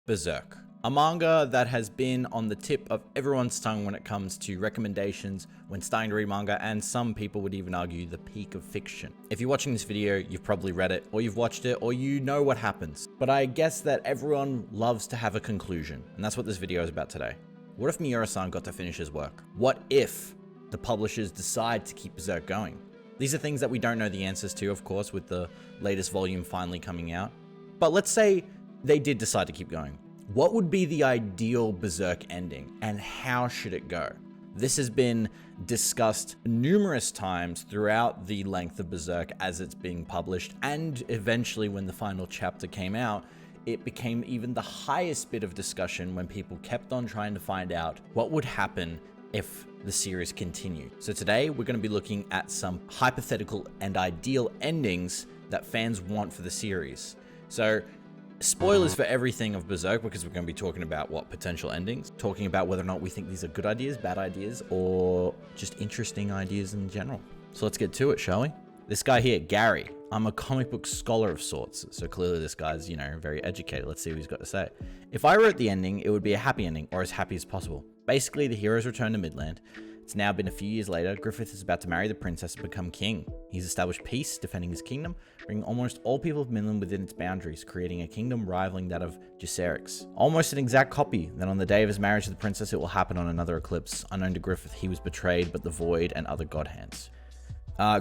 Berserk, a manga that has been on the tip of everyone's tongue when it comes to recommendations when starting to read manga, and some people would even argue the peak of fiction. If you're watching this video, you've probably read it, or you've watched it, or you know what happens. But I guess that everyone loves to have a conclusion, and that's what this video is about today. What if Miura-san got to finish his work? What if the publishers decide to keep Berserk going? These are things that we don't know the answers to, of course, with the latest volume finally coming out. But let's say they did decide to keep going. What would be the ideal Berserk ending, and how should it go? This has been discussed numerous times throughout the length of Berserk as it's being published, and eventually when the final chapter came out, it became even the highest bit of discussion when people kept on trying to find out what would happen if the series continued. So today we're going to be looking at some hypothetical and ideal endings that fans want for the series. So spoilers for everything of Berserk, because we're going to be talking about potential endings, talking about whether or not we think these are good ideas, bad ideas, or just interesting ideas in general. So let's get to it, shall we? This guy here, Gary, I'm a comic book scholar of sorts, so clearly this guy's, very educated. Let's see what he's got to say. If I wrote the ending, it would be a happy ending, or as happy as possible. Basically, the heroes return to Midland. It's now been a few years later. Griffith is about to marry the princess and become king. He's established peace, defending his kingdom, bringing almost all people of Midland within its boundaries, creating a kingdom rivaling that of Berserk's. Almost an exact copy. Then on the day of his marriage to the princess, it will happen on another eclipse. Unknown to Griffith, he was betrayed, but the void and other god hands.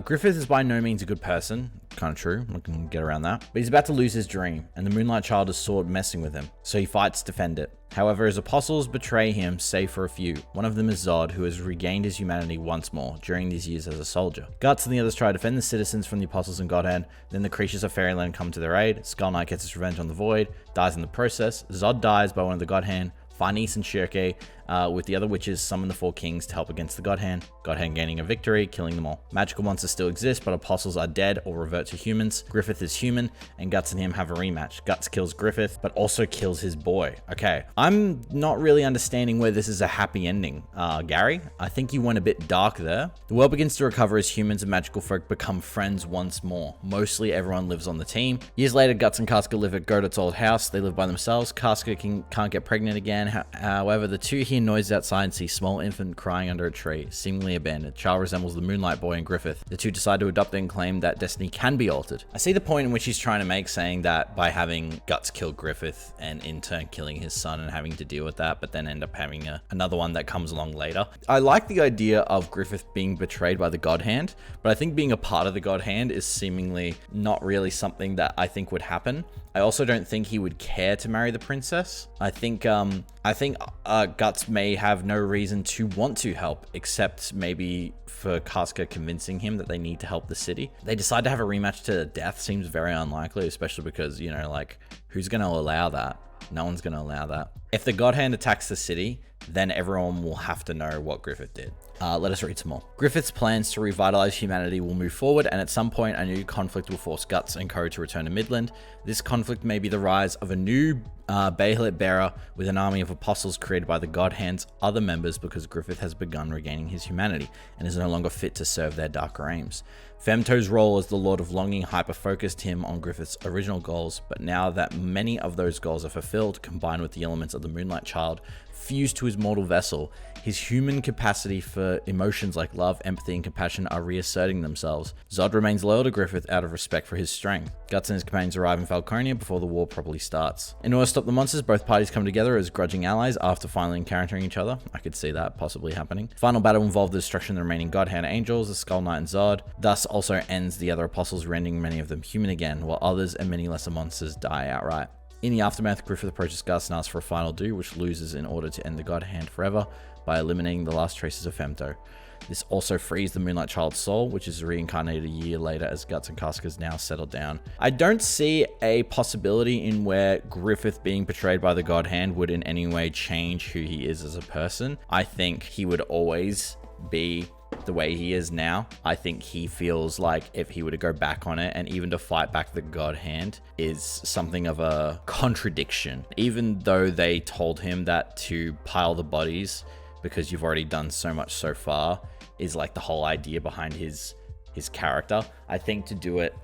Griffith is by no means a good person. Kind of true, I can get around that. But he's about to lose his dream, and the Moonlight Child is sort of messing with him, so he fights to defend it. However, his apostles betray him, save for a few. One of them is Zod, who has regained his humanity once more during these years as a soldier. Guts and the others try to defend the citizens from the apostles and Godhand. Then the creatures of Fairyland come to their aid. Skull Knight gets his revenge on the Void, dies in the process. Zod dies by one of the Godhand. Farnese and Shirke, with the other witches, summon the four kings to help against the Godhand. Godhand gaining a victory, killing them all. Magical monsters still exist, but apostles are dead or revert to humans. Griffith is human, and Guts and him have a rematch. Guts kills Griffith, but also kills his boy. Okay, I'm not really understanding where this is a happy ending. Gary, I think you went a bit dark there. The world begins to recover as humans and magical folk become friends once more. Mostly everyone lives on the team. Years later, Guts and Casca live at Godot's old house. They live by themselves. Casca can't get pregnant again. However, the two hear noises outside and see small infant crying under a tree, seemingly abandoned. Child resembles the Moonlight Boy and Griffith. The two decide to adopt it and claim that destiny can be altered. I see the point in which he's trying to make, saying that by having Guts kill Griffith and in turn killing his son and having to deal with that, but then end up having another one that comes along later. I like the idea of Griffith being betrayed by the God Hand, but I think being a part of the God Hand is seemingly not really something that I think would happen. I also don't think he would care to marry the princess. I think Guts may have no reason to want to help, except maybe for Casca convincing him that they need to help the city. They decide to have a rematch to the death. Seems very unlikely, especially because, who's going to allow that? No one's going to allow that. If the God Hand attacks the city, then everyone will have to know what Griffith did. Let us read some more. Griffith's plans to revitalize humanity will move forward, and at some point a new conflict will force Guts and Co to return to Midland. This conflict may be the rise of a new Bahelit bearer with an army of apostles created by the God Hand's other members, because Griffith has begun regaining his humanity and is no longer fit to serve their darker aims. Femto's role as the Lord of Longing hyper-focused him on Griffith's original goals, but now that many of those goals are fulfilled, combined with the elements of the Moonlight Child fused to his mortal vessel, his human capacity for emotions like love, empathy, and compassion are reasserting themselves. Zod remains loyal to Griffith out of respect for his strength. Guts and his companions arrive in Falconia before the war properly starts. In order to stop the monsters, both parties come together as grudging allies after finally encountering each other. I could see that possibly happening. Final battle involved the destruction of the remaining God Hand angels, the Skull Knight and Zod. Thus also ends the other apostles, rendering many of them human again, while others and many lesser monsters die outright. In the aftermath, Griffith approaches Gus and asks for a final do, which loses in order to end the God Hand forever by eliminating the last traces of Femto. This also frees the Moonlight Child's soul, which is reincarnated a year later as Guts and Casca's now settled down. I don't see a possibility in where Griffith being betrayed by the God Hand would in any way change who he is as a person. I think he would always be the way he is now. I think he feels like if he were to go back on it and even to fight back the God Hand is something of a contradiction. Even though they told him that to pile the bodies because you've already done so much so far is like the whole idea behind his character. I think to do it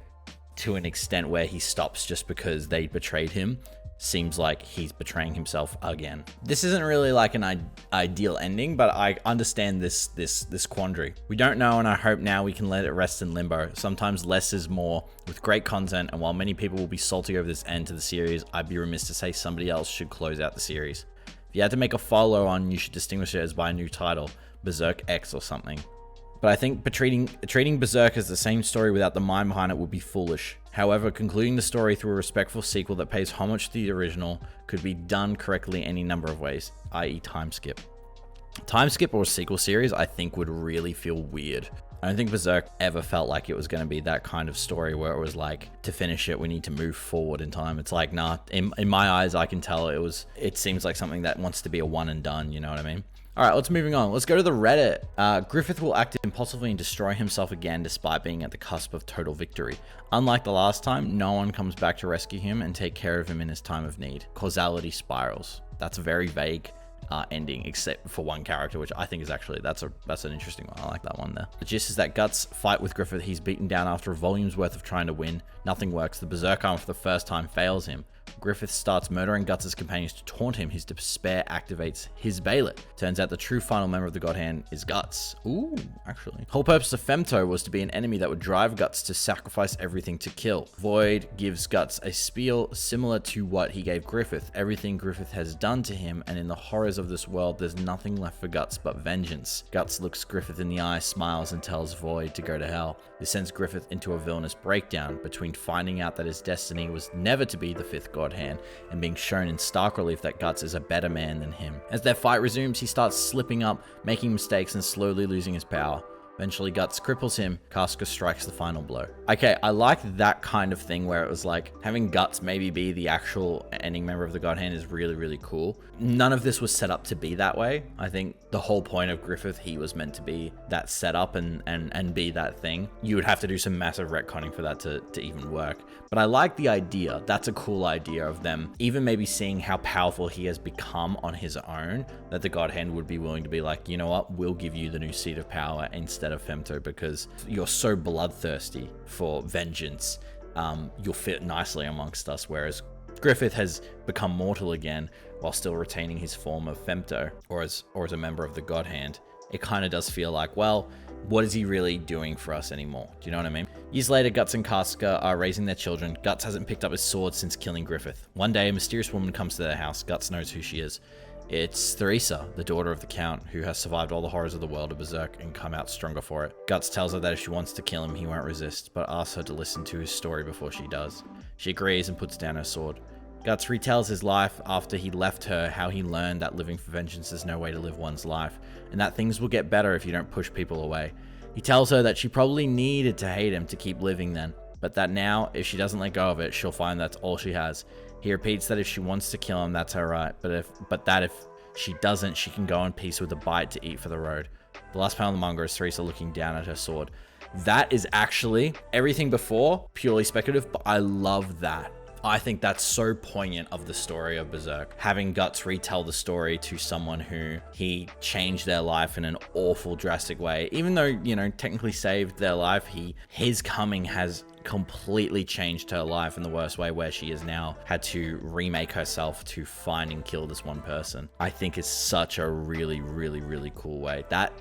to an extent where he stops just because they betrayed him seems like he's betraying himself again. This isn't really like an ideal ending, but I understand this quandary. We don't know, and I hope now we can let it rest in limbo. Sometimes less is more with great content, and while many people will be salty over this end to the series, I'd be remiss to say somebody else should close out the series. If you had to make a follow-on, you should distinguish it as by a new title, Berserk X or something. But I think treating Berserk as the same story without the mind behind it would be foolish. However, concluding the story through a respectful sequel that pays homage to the original could be done correctly any number of ways, i.e. time skip. Time skip or a sequel series, I think would really feel weird. I don't think Berserk ever felt like it was going to be that kind of story where it was like, to finish it, we need to move forward in time. It's like, nah, in my eyes, I can tell it seems like something that wants to be a one and done, you know what I mean? All right, let's moving on. Let's go to the Reddit. Griffith will act impulsively and destroy himself again despite being at the cusp of total victory. Unlike the last time, no one comes back to rescue him and take care of him in his time of need. Causality spirals. That's a very vague ending, except for one character, which I think is actually, that's an interesting one. I like that one there. The gist is that Guts fight with Griffith. He's beaten down after a volume's worth of trying to win. Nothing works. The Berserk arm for the first time fails him. Griffith starts murdering Guts' companions to taunt him. His despair activates his Balet. Turns out the true final member of the God Hand is Guts. Ooh, actually. The whole purpose of Femto was to be an enemy that would drive Guts to sacrifice everything to kill. Void gives Guts a spiel similar to what he gave Griffith. Everything Griffith has done to him, and in the horrors of this world, there's nothing left for Guts but vengeance. Guts looks Griffith in the eye, smiles, and tells Void to go to hell. This sends Griffith into a villainous breakdown between finding out that his destiny was never to be the fifth God Hand and being shown in stark relief that Guts is a better man than him. As their fight resumes, he starts slipping up, making mistakes, and slowly losing his power. Eventually, Guts cripples him. Casca strikes the final blow. Okay, I like that kind of thing where it was like having Guts maybe be the actual ending member of the God Hand is really, really cool. None of this was set up to be that way. I think the whole point of Griffith, he was meant to be that setup and be that thing. You would have to do some massive retconning for that to even work. But I like the idea. That's a cool idea of them even maybe seeing how powerful he has become on his own, that the God Hand would be willing to be like, you know what, we'll give you the new seat of power instead of Femto because you're so bloodthirsty for vengeance. You'll fit nicely amongst us, whereas Griffith has become mortal again while still retaining his form of Femto or as a member of the God Hand. It kind of does feel like, well, what is he really doing for us anymore? Do you know what I mean? Years later, Guts and Casca are raising their children. Guts hasn't picked up his sword since killing Griffith. One day, a mysterious woman comes to their house. Guts knows who she is. It's Theresa, the daughter of the Count, who has survived all the horrors of the world of Berserk and come out stronger for it. Guts tells her that if she wants to kill him, he won't resist, but asks her to listen to his story before she does. She agrees and puts down her sword. Guts retells his life after he left her, how he learned that living for vengeance is no way to live one's life, and that things will get better if you don't push people away. He tells her that she probably needed to hate him to keep living then, but that now, if she doesn't let go of it, she'll find that's all she has. He repeats that if she wants to kill him, that's her right, but that if she doesn't, she can go in peace with a bite to eat for the road. The last panel of the manga is Theresa looking down at her sword. That is actually everything before, purely speculative, but I love that. I think that's so poignant of the story of Berserk. Having Guts retell the story to someone who he changed their life in an awful, drastic way. Even though, you know, technically saved their life, his coming has completely changed her life in the worst way, where she has now had to remake herself to find and kill this one person. I think it's such a really, really, really cool way. That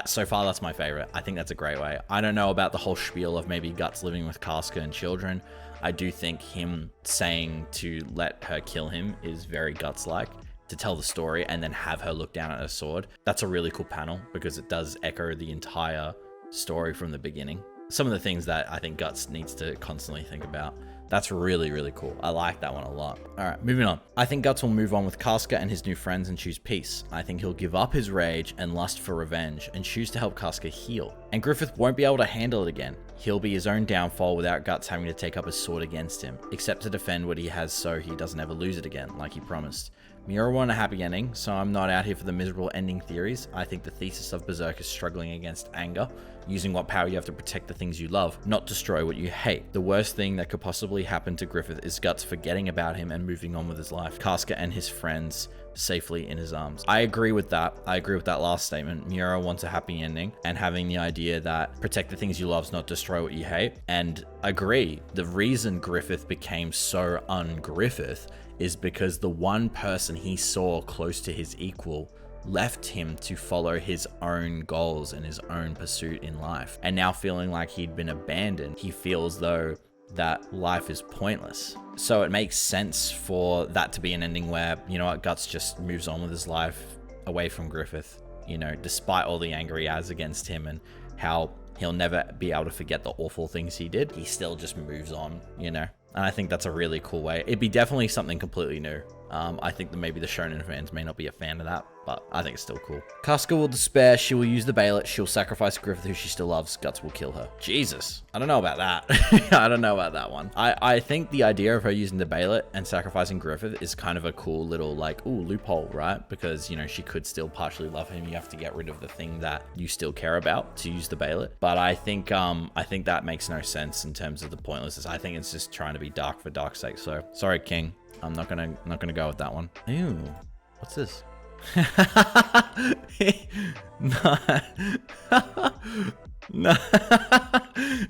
so far, that's my favorite. I think that's a great way. I don't know about the whole spiel of maybe Guts living with Casca and children. I do think him saying to let her kill him is very Guts-like, to tell the story and then have her look down at her sword. That's a really cool panel because it does echo the entire story from the beginning. Some of the things that I think Guts needs to constantly think about. That's really, really cool. I like that one a lot. All right, moving on. I think Guts will move on with Casca and his new friends and choose peace. I think he'll give up his rage and lust for revenge and choose to help Casca heal. And Griffith won't be able to handle it again. He'll be his own downfall without Guts having to take up his sword against him, except to defend what he has so he doesn't ever lose it again, like he promised. Miura won a happy ending, so I'm not out here for the miserable ending theories. I think the thesis of Berserk is struggling against anger, using what power you have to protect the things you love, not destroy what you hate. The worst thing that could possibly happen to Griffith is Guts forgetting about him and moving on with his life. Casca and his friends safely in his arms. I agree with that. I agree with that last statement. Miura wants a happy ending, and having the idea that protect the things you love, not destroy what you hate. And agree, the reason Griffith became so un-Griffith is because the one person he saw close to his equal left him to follow his own goals and his own pursuit in life. And now feeling like he'd been abandoned, he feels though that life is pointless. So it makes sense for that to be an ending where, you know what, Guts just moves on with his life away from Griffith, you know, despite all the anger he has against him and how he'll never be able to forget the awful things he did. He still just moves on, you know? And I think that's a really cool way. It'd be definitely something completely new. I think that maybe the Shonen fans may not be a fan of that, but I think it's still cool. Casca will despair. She will use the Bailet. She'll sacrifice Griffith, who she still loves. Guts will kill her. Jesus. I don't know about that. I don't know about that one. I think the idea of her using the Bailet and sacrificing Griffith is kind of a cool little, like, ooh, loophole, right? Because, you know, she could still partially love him. You have to get rid of the thing that you still care about to use the Bailet. But I think that makes no sense in terms of the pointlessness. I think it's just trying to be dark for dark's sake. So sorry, King. I'm not gonna go with that one. Ew, what's this? No. No.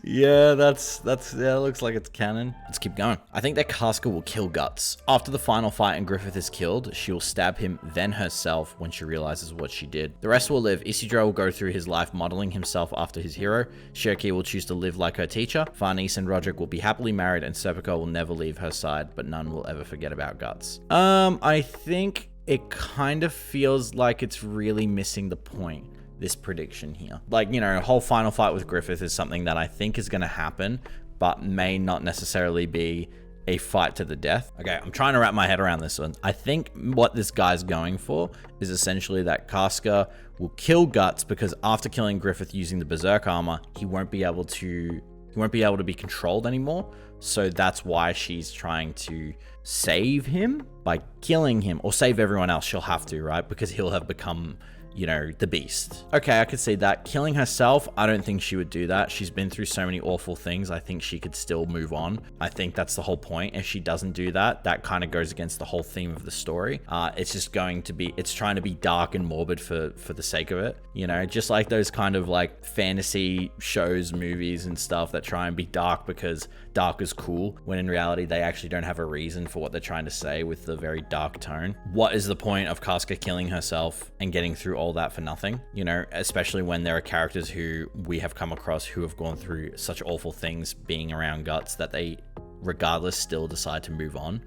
Yeah, yeah, looks like it's canon. Let's keep going. I think that Casca will kill Guts. After the final fight and Griffith is killed, she will stab him, then herself when she realizes what she did. The rest will live. Isidro will go through his life modeling himself after his hero. Shirky will choose to live like her teacher. Farnese and Roderick will be happily married, and Serpico will never leave her side, but none will ever forget about Guts. I think it kind of feels like it's really missing the point, this prediction here. Like, you know, a whole final fight with Griffith is something that I think is going to happen, but may not necessarily be a fight to the death. Okay, I'm trying to wrap my head around this one. I think what this guy's going for is essentially that Casca will kill Guts because after killing Griffith using the Berserk armor, he won't be able to be controlled anymore. So that's why she's trying to save him by killing him, or save everyone else. She'll have to, right? Because he'll have become, you know, the beast. Okay, I could see that. Killing herself, I don't think she would do that. She's been through so many awful things. I think she could still move on. I think that's the whole point. If she doesn't do that, that kind of goes against the whole theme of the story. It's just going to be, it's trying to be dark and morbid for the sake of it. You know, just like those kind of like fantasy shows, movies and stuff that try and be dark because dark is cool, when in reality, they actually don't have a reason for what they're trying to say with the very dark tone. What is the point of Casca killing herself and getting through all that for nothing? You know, especially when there are characters who we have come across who have gone through such awful things being around Guts that they regardless still decide to move on.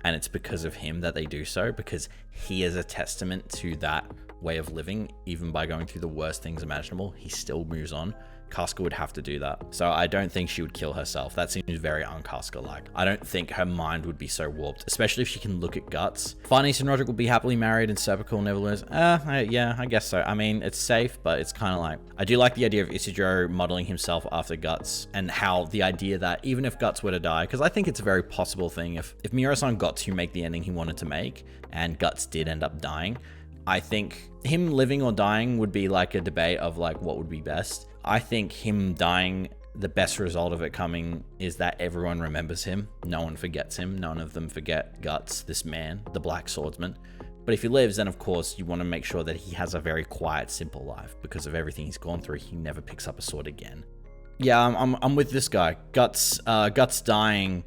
And it's because of him that they do so, because he is a testament to that way of living. Even by going through the worst things imaginable, he still moves on. Casca would have to do that. So I don't think she would kill herself. That seems very un-Casca-like. I don't think her mind would be so warped, especially if she can look at Guts. Farnese and Roderick will be happily married and Serpico will never lose. Yeah, I guess so. I mean, it's safe, but it's kind of like, I do like the idea of Isidro modeling himself after Guts, and how the idea that even if Guts were to die, because I think it's a very possible thing, if Miura-san got to make the ending he wanted to make and Guts did end up dying, I think him living or dying would be like a debate of like what would be best. I think him dying, the best result of it coming is that everyone remembers him. No one forgets him. None of them forget Guts, this man, the Black Swordsman. But if he lives, then of course you want to make sure that he has a very quiet, simple life. Because of everything he's gone through, he never picks up a sword again. Yeah, I'm with this guy. Guts dying,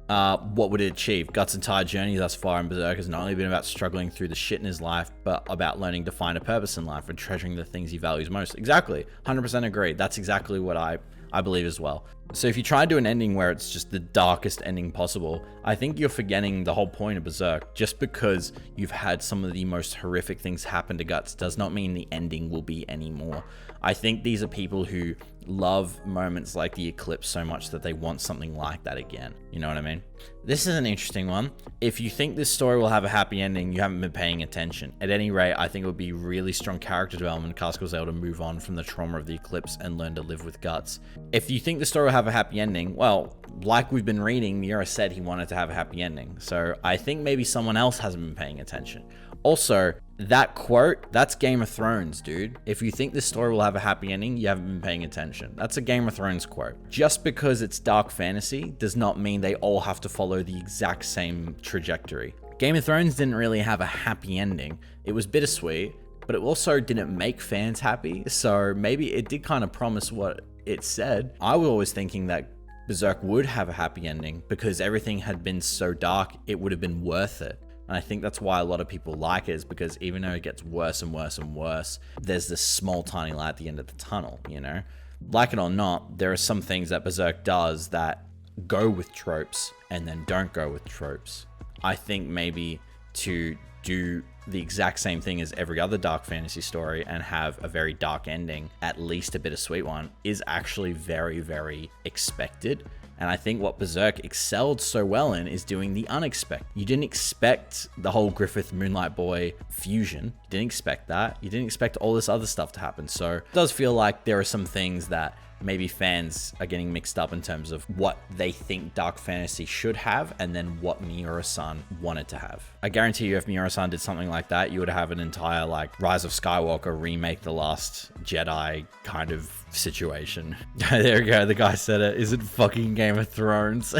what would it achieve? Guts' entire journey thus far in Berserk has not only been about struggling through the shit in his life, but about learning to find a purpose in life and treasuring the things he values most. Exactly. 100% agree. That's exactly what I believe as well. So if you try to do an ending where it's just the darkest ending possible, I think you're forgetting the whole point of Berserk. Just because you've had some of the most horrific things happen to Guts does not mean the ending will be any more. I think these are people who love moments like the eclipse so much that they want something like that again. You know what I mean? This is an interesting one. If you think this story will have a happy ending, you haven't been paying attention. At any rate, I think it would be really strong character development if Casca was able to move on from the trauma of the eclipse and learn to live with Guts. If you think the story will have a happy ending, well, like we've been reading, Miura said he wanted to have a happy ending. So I think maybe someone else hasn't been paying attention. Also, that quote, that's Game of Thrones, dude. If you think this story will have a happy ending, you haven't been paying attention. That's a Game of Thrones quote. Just because it's dark fantasy does not mean they all have to follow the exact same trajectory. Game of Thrones didn't really have a happy ending. It was bittersweet, but it also didn't make fans happy, so maybe it did kind of promise what it said. I was always thinking that Berserk would have a happy ending because everything had been so dark, it would have been worth it. And I think that's why a lot of people like it, is because even though it gets worse and worse and worse, there's this small tiny light at the end of the tunnel, you know? Like it or not, there are some things that Berserk does that go with tropes and then don't go with tropes. I think maybe to do the exact same thing as every other dark fantasy story and have a very dark ending, at least a bittersweet one, is actually very, very expected. And I think what Berserk excelled so well in is doing the unexpected. You didn't expect the whole Griffith Moonlight Boy fusion. You didn't expect that. You didn't expect all this other stuff to happen. So it does feel like there are some things that maybe fans are getting mixed up in terms of what they think dark fantasy should have and then what Miura-san wanted to have. I guarantee you if Miura-san did something like that, you would have an entire like Rise of Skywalker remake The Last Jedi kind of situation. There we go, the guy said it. Is it fucking Game of Thrones?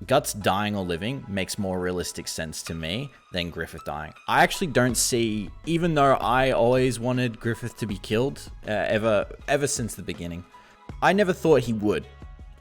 Guts dying or living makes more realistic sense to me than Griffith dying. I actually don't see, even though I always wanted Griffith to be killed ever since the beginning, I never thought he would.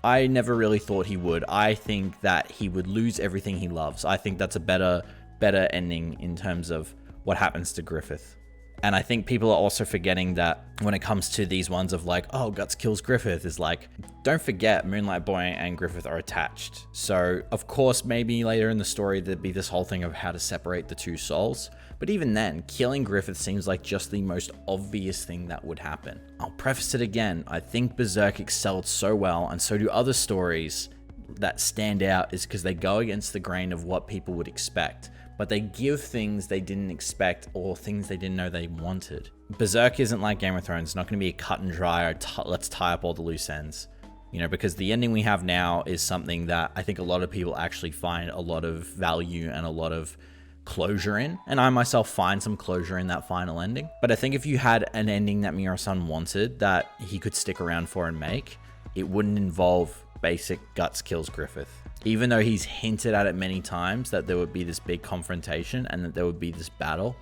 I never really thought he would. I think that he would lose everything he loves. I think that's a better ending in terms of what happens to Griffith. And I think people are also forgetting that when it comes to these ones of like, oh, Guts kills Griffith, is like, don't forget Moonlight Boy and Griffith are attached. So of course, maybe later in the story, there'd be this whole thing of how to separate the two souls. But even then, killing Griffith seems like just the most obvious thing that would happen. I'll preface it again. I think Berserk excelled so well, and so do other stories that stand out, is because they go against the grain of what people would expect. But they give things they didn't expect or things they didn't know they wanted. Berserk isn't like Game of Thrones. It's not going to be a cut and dry or let's tie up all the loose ends. You know, because the ending we have now is something that I think a lot of people actually find a lot of value and a lot of closure in. And I myself find some closure in that final ending. But I think if you had an ending that Miura-san wanted that he could stick around for and make, it wouldn't involve basic Guts kills Griffith. Even though he's hinted at it many times that there would be this big confrontation and that there would be this battle,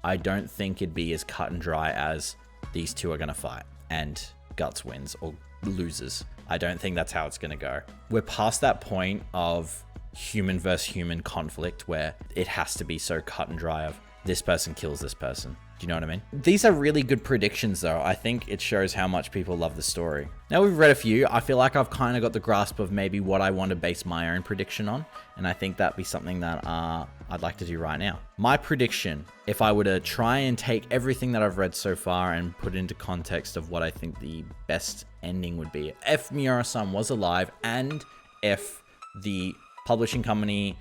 I don't think it'd be as cut and dry as these two are going to fight and Guts wins or loses. I don't think that's how it's going to go. We're past that point of human versus human conflict where it has to be so cut and dry of this person kills this person. Do you know what I mean? These are really good predictions though. I think it shows how much people love the story. Now we've read a few, I feel like I've kind of got the grasp of maybe what I want to base my own prediction on. And I think that'd be something that I'd like to do right now. My prediction, if I were to try and take everything that I've read so far and put it into context of what I think the best ending would be, if Miura-san was alive and if the publishing company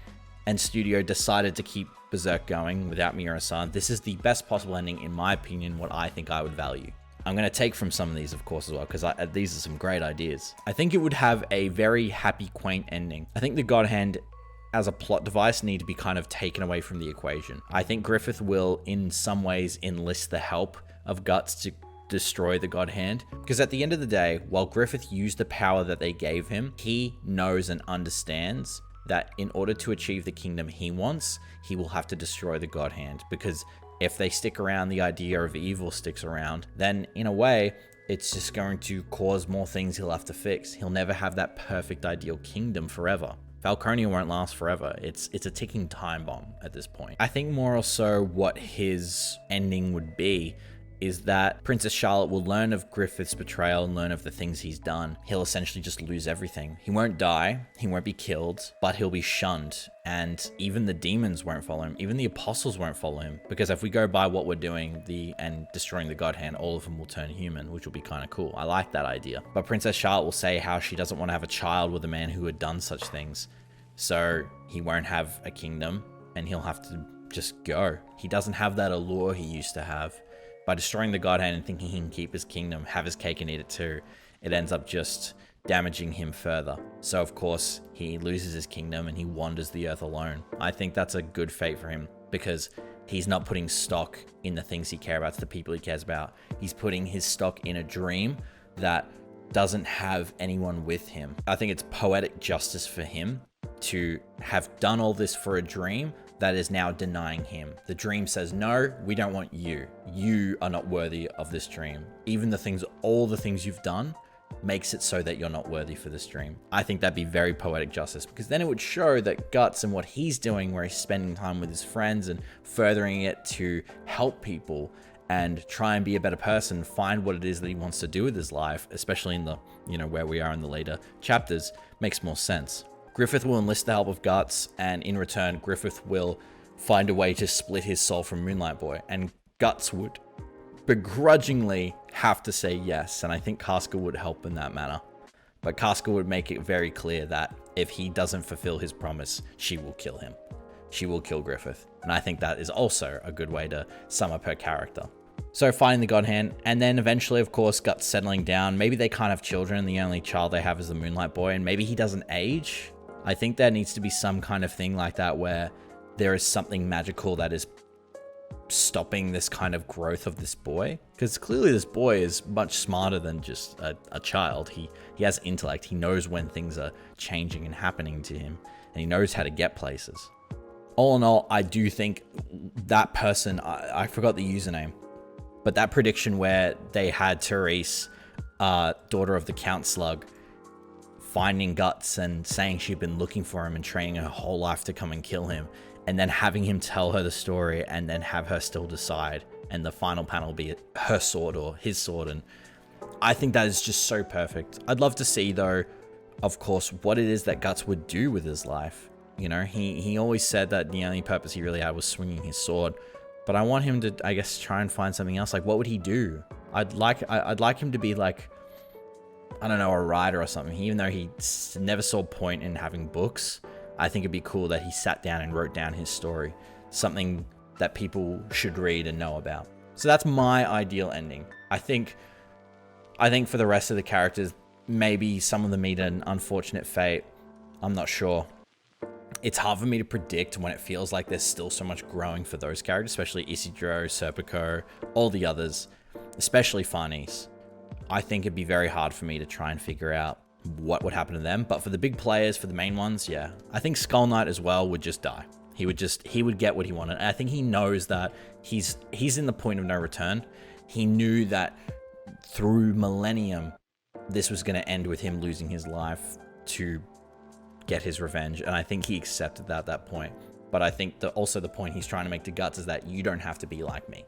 and studio decided to keep Berserk going without Miura-san, this is the best possible ending, in my opinion, what I think I would value. I'm going to take from some of these, of course, as well, because these are some great ideas. I think it would have a very happy, quaint ending. I think the God Hand as a plot device need to be kind of taken away from the equation. I think Griffith will, in some ways, enlist the help of Guts to destroy the God Hand, because at the end of the day, while Griffith used the power that they gave him, he knows and understands that in order to achieve the kingdom he wants, he will have to destroy the God Hand, because if they stick around, the idea of evil sticks around, then in a way, it's just going to cause more things he'll have to fix. He'll never have that perfect ideal kingdom forever. Falconia won't last forever. It's a ticking time bomb at this point. I think more or so what his ending would be is that Princess Charlotte will learn of Griffith's betrayal and learn of the things he's done. He'll essentially just lose everything. He won't die, he won't be killed, but he'll be shunned. And even the demons won't follow him. Even the apostles won't follow him. Because if we go by what we're doing and destroying the God Hand, all of them will turn human, which will be kind of cool. I like that idea. But Princess Charlotte will say how she doesn't want to have a child with a man who had done such things. So he won't have a kingdom and he'll have to just go. He doesn't have that allure he used to have. By destroying the God Hand and thinking he can keep his kingdom, have his cake and eat it too, it ends up just damaging him further. So of course, he loses his kingdom and he wanders the earth alone. I think that's a good fate for him because he's not putting stock in the things he cares about, to the people he cares about. He's putting his stock in a dream that doesn't have anyone with him. I think it's poetic justice for him to have done all this for a dream, that is now denying him. The dream says, no, we don't want you. You are not worthy of this dream. Even all the things you've done makes it so that you're not worthy for this dream. I think that'd be very poetic justice, because then it would show that Guts and what he's doing, where he's spending time with his friends and furthering it to help people and try and be a better person, find what it is that he wants to do with his life, especially in the, where we are in the later chapters, makes more sense. Griffith will enlist the help of Guts, and in return, Griffith will find a way to split his soul from Moonlight Boy, and Guts would begrudgingly have to say yes, and I think Casca would help in that manner. But Casca would make it very clear that if he doesn't fulfill his promise, she will kill him. She will kill Griffith. And I think that is also a good way to sum up her character. So finding the God Hand, and then eventually, of course, Guts settling down. Maybe they can't have children, the only child they have is the Moonlight Boy, and maybe he doesn't age. I think there needs to be some kind of thing like that where there is something magical that is stopping this kind of growth of this boy, because clearly this boy is much smarter than just a child. He has intellect. He knows when things are changing and happening to him, and he knows how to get places. All in all, I do think that person, I forgot the username, but that prediction where they had Therese, daughter of the Count Slug, finding Guts and saying she'd been looking for him and training her whole life to come and kill him, and then having him tell her the story and then have her still decide, and the final panel be her sword or his sword. And I think that is just so perfect. I'd love to see, though, of course, what it is that Guts would do with his life. He always said that the only purpose he really had was swinging his sword, but I want him to, I guess, try and find something else. Like, what would he do? I'd like him to be like, I don't know, a writer or something. Even though he never saw point in having books, I think it'd be cool that he sat down and wrote down his story, something that people should read and know about. So that's my ideal ending. I think for the rest of the characters, maybe some of them meet an unfortunate fate. I'm not sure. It's hard for me to predict when it feels like there's still so much growing for those characters, especially Isidro, Serpico, all the others, especially Farnese. I think it'd be very hard for me to try and figure out what would happen to them. But for the big players, for the main ones, yeah. I think Skull Knight as well would just die. He would get what he wanted. And I think he knows that he's in the point of no return. He knew that through Millennium, this was going to end with him losing his life to get his revenge, and I think he accepted that at that point. But I think also the point he's trying to make to Guts is that you don't have to be like me.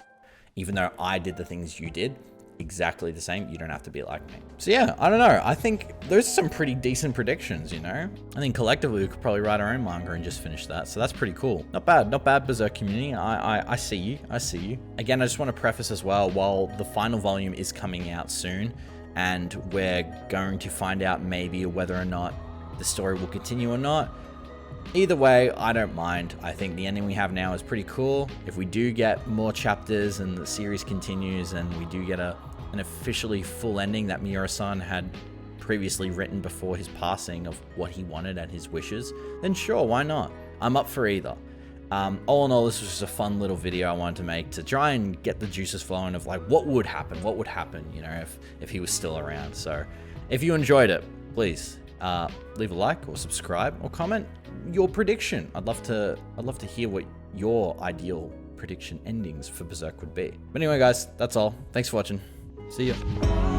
Even though I did the things you did, exactly the same, you don't have to be like me. So yeah, I don't know. I think those are some pretty decent predictions, I think collectively we could probably write our own manga and just finish that. So that's pretty cool. Not bad, Berserk community. I see you. Again, I just want to preface as well, while the final volume is coming out soon, and we're going to find out maybe whether or not the story will continue or not. Either way, I don't mind. I think the ending we have now is pretty cool. If we do get more chapters and the series continues and we do get an officially full ending that Miura-san had previously written before his passing of what he wanted and his wishes, then sure, why not? I'm up for either. All in all, this was just a fun little video I wanted to make to try and get the juices flowing of like what would happen, if he was still around. So if you enjoyed it, please leave a like or subscribe or comment your prediction. I'd love to hear what your ideal prediction endings for Berserk would be. But anyway, guys, that's all. Thanks for watching. See ya.